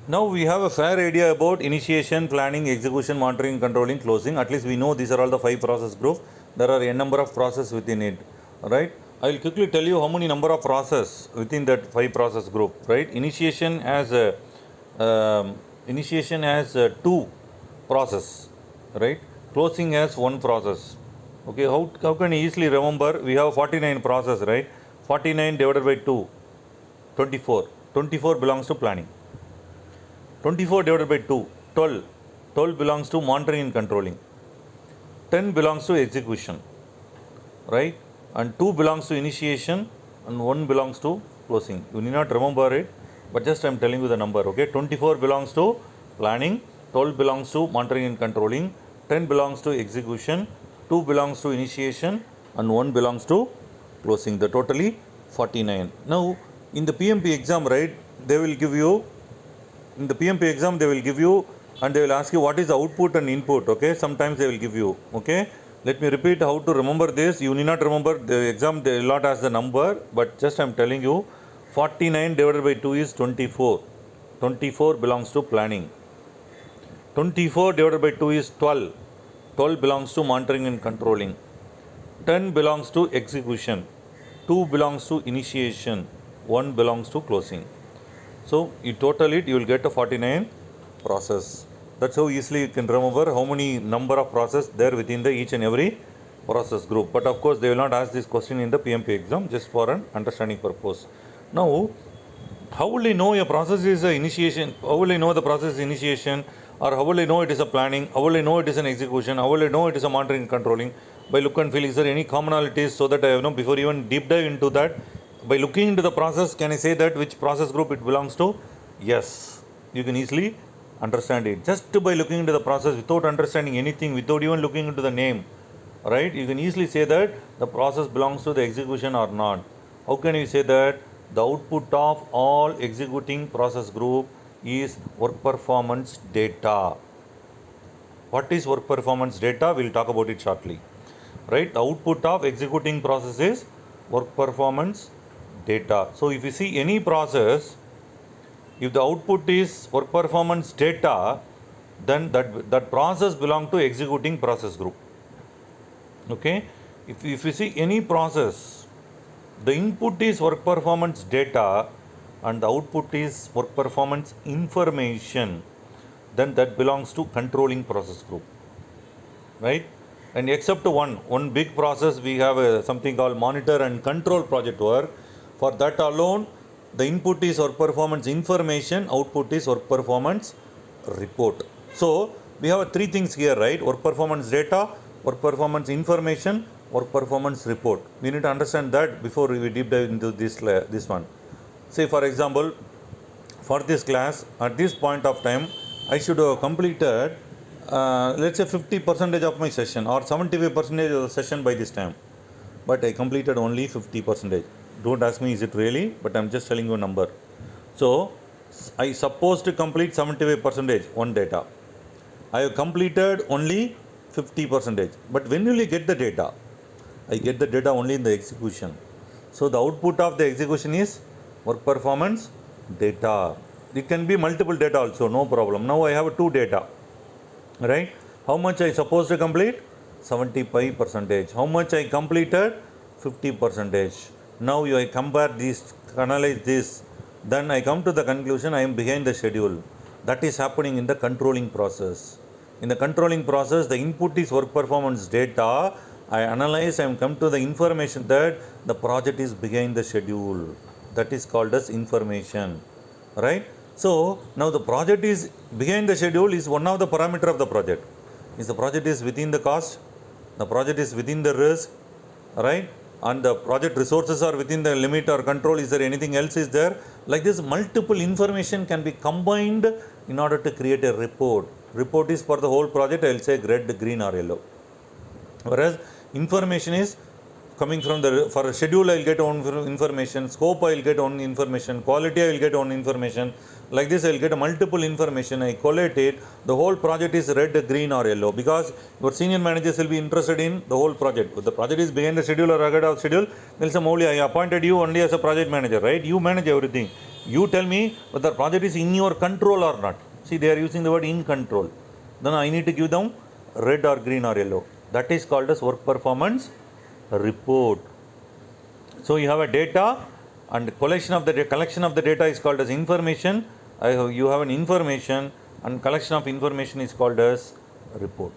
Now we have a fair idea about initiation, planning, execution, monitoring, controlling, closing. At least we know these are all the 5 process groups. There are a number of processes within it, right? I will quickly tell you how many number of process within that 5 process group, right? Initiation has 2 process, right? Closing has 1 process. Okay, how can you easily remember? We have 49 process, right? 49 divided by 2, 24. 24 belongs to planning. 24 divided by 2, 12. 12 belongs to monitoring and controlling. 10 belongs to execution, right? And 2 belongs to initiation and 1 belongs to closing. You need not remember it, but just I am telling you the number, okay? 24 belongs to planning, 12 belongs to monitoring and controlling, 10 belongs to execution, 2 belongs to initiation and 1 belongs to closing. The totally 49. Now, in the PMP exam, right, they will give you and they will ask you what is the output and input, okay? Sometimes they will give you, okay? Let me repeat how to remember this. You need not remember the exam, they will not ask the number, but just I am telling you 49 divided by 2 is 24. 24 belongs to planning. 24 divided by 2 is 12. 12 belongs to monitoring and controlling. 10 belongs to execution. 2 belongs to initiation. 1 belongs to closing. So you total it, you will get a 49 process. That's how easily you can remember how many number of process there within the each and every process group. But of course, they will not ask this question in the PMP exam, just for an understanding purpose. Now, how will I know a process is a initiation? How will I know the process is initiation? Or how will I know it is a planning? How will I know it is an execution? How will I know it is a monitoring and controlling? By look and feel, is there any commonalities, so that I know before even deep dive into that, by looking into the process, can I say that which process group it belongs to? Yes, you can easily understand it. Just by looking into the process without understanding anything, without even looking into the name, right? You can easily say that the process belongs to the execution or not. How can you say that? The output of all executing process group is work performance data. What is work performance data? We'll talk about it shortly, right? The output of executing process is work performance data. So if you see any process, if the output is work performance data, then that process belongs to executing process group. Okay, if you see any process, the input is work performance data and the output is work performance information, then that belongs to controlling process group, right? And except one big process, we have something called monitor and control project work. For that alone, the input is work performance information, output is work performance report. So we have 3 things here, right? Work performance data, work performance information, work performance report. We need to understand that before we deep dive into this one. Say for example, for this class, at this point of time, I should have completed let's say 50% of my session or 75% of the session by this time, but I completed only 50%. Don't ask me is it really, but I'm just telling you a number. So I supposed to complete 75% on data. I have completed only 50%. But when will you get the data? I get the data only in the execution. So the output of the execution is work performance data. It can be multiple data also, no problem. Now I have 2 data, right? How much I supposed to complete? 75%. How much I completed? 50%. Now I compare this, analyze this, then I come to the conclusion I am behind the schedule. That is happening in the controlling process. In the controlling process, the input is work performance data. I analyze, I am come to the information that the project is behind the schedule. That is called as information, right? So now the project is behind the schedule is one of the parameter of the project. Is the project is within the cost, the project is within the risk, right? And the project resources are within the limit or control. Is there anything else is there? Like this, multiple information can be combined in order to create a report. Report is for the whole project, I will say red, green or yellow. Whereas information is coming from the, for a schedule I will get one information, scope I will get one information, quality I will get one information. Like this I will get a multiple information, I collate it, the whole project is red, green or yellow, because your senior managers will be interested in the whole project. If the project is behind the schedule or ahead of schedule, they'll say, Mowli, I appointed you only as a project manager, right? You manage everything. You tell me whether the project is in your control or not. See, they are using the word in control. Then I need to give them red or green or yellow. That is called as work performance report. So you have a data, and collection of the data is called as information. You have an information, and collection of information is called as report.